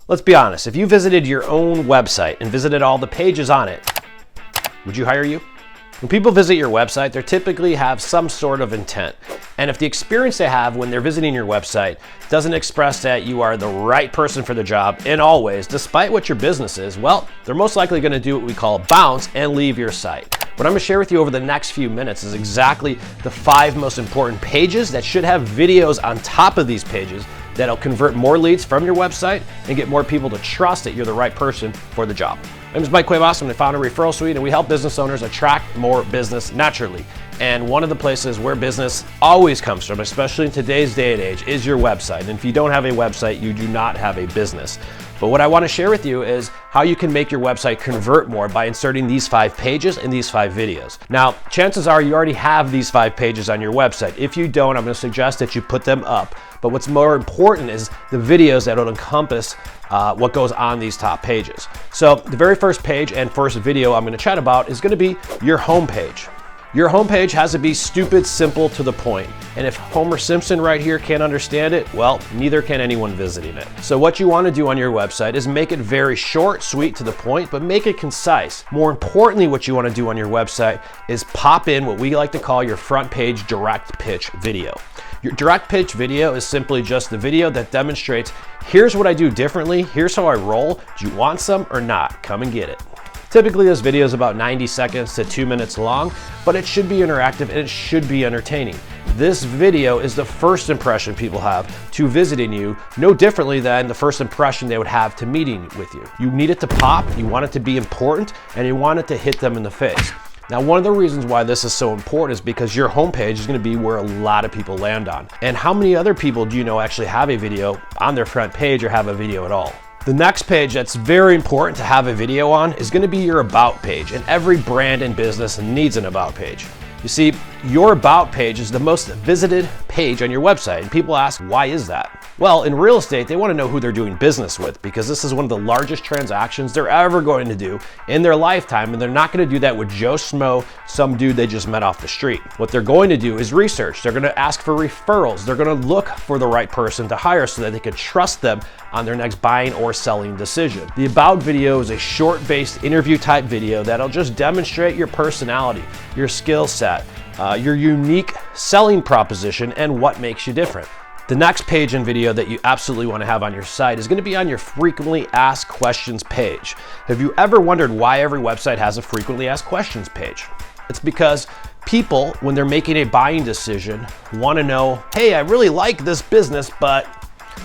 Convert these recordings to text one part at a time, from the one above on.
Let's be honest, if you visited your own website and visited all the pages on it, would you hire you? When people visit your website, they typically have some sort of intent. And if the experience they have when they're visiting your website doesn't express that you are the right person for the job in all ways, despite what your business is, well, they're most likely going to do what we call bounce and leave your site. What I'm going to share with you over the next few minutes is exactly the 5 most important pages that should have videos on top of these pages that'll convert more leads from your website and get more people to trust that you're the right person for the job. My name is Mike Cuevas. I'm the founder of Referral Sweet, and we help business owners attract more business naturally. And one of the places where business always comes from, especially in today's day and age, is your website. And if you don't have a website, you do not have a business. But what I want to share with you is how you can make your website convert more by inserting these 5 pages and these 5 videos. Now, chances are you already have these 5 pages on your website. If you don't, I'm going to suggest that you put them up. But what's more important is the videos that will encompass what goes on these top pages. So the very first page and first video I'm going to chat about is going to be your home page. Your homepage has to be stupid, simple, to the point. And if Homer Simpson right here can't understand it, well, neither can anyone visiting it. So what you want to do on your website is make it very short, sweet, to the point, but make it concise. More importantly, what you want to do on your website is pop in what we like to call your front page direct pitch video. Your direct pitch video is simply just the video that demonstrates, here's what I do differently, here's how I roll, do you want some or not? Come and get it. Typically this video is about 90 seconds to 2 minutes long, but it should be interactive and it should be entertaining. This video is the first impression people have to visiting you, no differently than the first impression they would have to meeting with you. You need it to pop, you want it to be important, and you want it to hit them in the face. Now, one of the reasons why this is so important is because your homepage is going to be where a lot of people land on. And how many other people do you know actually have a video on their front page or have a video at all? The next page that's very important to have a video on is going to be your about page, and every brand and business needs an about page. You see, your about page is the most visited page on your website, and people ask, why is that? Well, in real estate, they want to know who they're doing business with because this is one of the largest transactions they're ever going to do in their lifetime, and they're not going to do that with Joe Schmo, some dude they just met off the street. What they're going to do is research. They're going to ask for referrals. They're going to look for the right person to hire so that they can trust them on their next buying or selling decision. The about video is a short-based interview type video that'll just demonstrate your personality, your skill set, your unique selling proposition, and what makes you different. The next page and video that you absolutely want to have on your site is going to be on your frequently asked questions page. Have you ever wondered why every website has a frequently asked questions page? It's because people, when they're making a buying decision, want to know, hey, I really like this business, but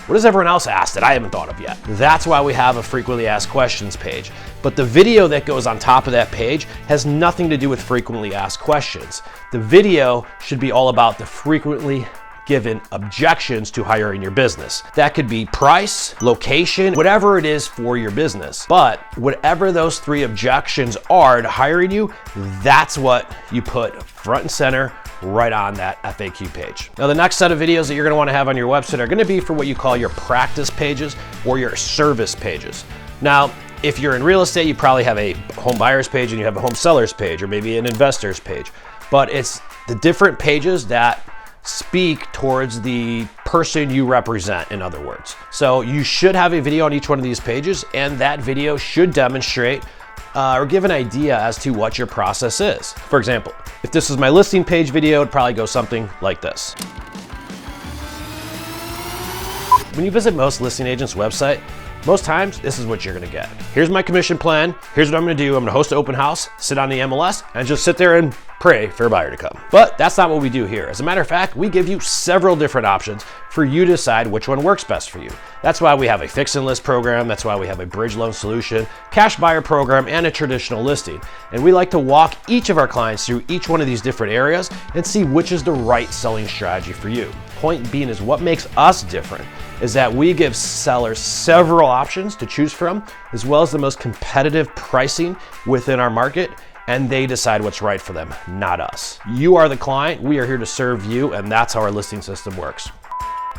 what does everyone else ask that I haven't thought of yet? That's why we have a frequently asked questions page. But the video that goes on top of that page has nothing to do with frequently asked questions. The video should be all about the frequently given objections to hiring your business. That could be price, location, whatever it is for your business. But whatever those 3 objections are to hiring you, that's what you put front and center right on that FAQ page. Now, the next set of videos that you're gonna wanna have on your website are gonna be for what you call your practice pages or your service pages. Now, if you're in real estate, you probably have a home buyer's page and you have a home seller's page or maybe an investor's page. But it's the different pages that speak towards the person you represent, in other words. So you should have a video on each one of these pages, and that video should demonstrate or give an idea as to what your process is. For example, if this is my listing page video, it'd probably go something like this. When you visit most listing agents' website, most times this is what you're gonna get. Here's my commission plan. Here's what I'm gonna do. I'm gonna host an open house, sit on the MLS, and just sit there and pray for a buyer to come. But that's not what we do here. As a matter of fact, we give you several different options for you to decide which one works best for you. That's why we have a fix and list program. That's why we have a bridge loan solution, cash buyer program, and a traditional listing. And we like to walk each of our clients through each one of these different areas and see which is the right selling strategy for you. Point being is what makes us different is that we give sellers several options to choose from, as well as the most competitive pricing within our market, and they decide what's right for them, not us. You are the client, we are here to serve you, and that's how our listing system works.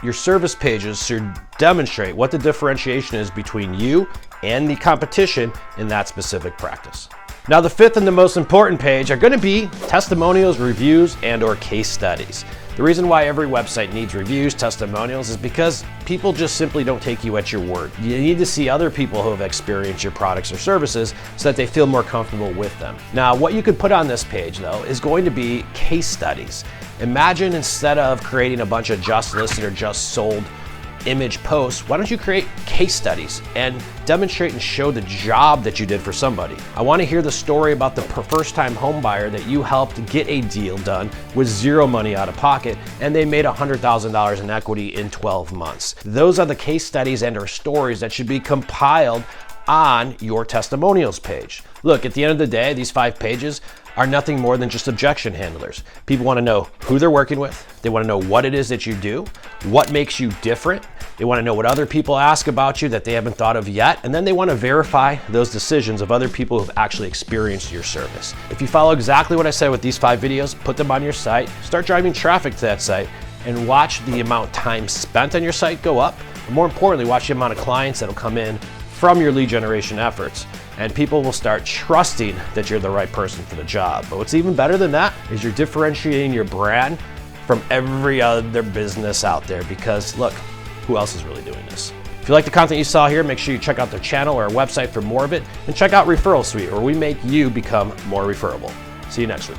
your service pages should demonstrate what the differentiation is between you and the competition in that specific practice. Now, the fifth and the most important page are going to be testimonials, reviews, and/or case studies. The reason why every website needs reviews, testimonials, is because people just simply don't take you at your word. You need to see other people who have experienced your products or services so that they feel more comfortable with them. Now, what you could put on this page, though, is going to be case studies. Imagine instead of creating a bunch of just listed or just sold image posts, why don't you create case studies and demonstrate and show the job that you did for somebody? I want to hear the story about the first-time home buyer that you helped get a deal done with zero money out of pocket, and they made $100,000 in equity in 12 months. Those are the case studies and/or stories that should be compiled on your testimonials page. Look, at the end of the day, these 5 pages are nothing more than just objection handlers. People want to know who they're working with. They want to know what it is that you do, what makes you different. They want to know what other people ask about you that they haven't thought of yet. And then they want to verify those decisions of other people who've actually experienced your service. If you follow exactly what I said with these 5 videos, put them on your site, start driving traffic to that site, and watch the amount of time spent on your site go up. And more importantly, watch the amount of clients that'll come in from your lead generation efforts. And people will start trusting that you're the right person for the job. But what's even better than that is you're differentiating your brand from every other business out there, because look, who else is really doing this? If you like the content you saw here, make sure you check out their channel or our website for more of it, and check out Referral Sweet, where we make you become more referable. See you next week.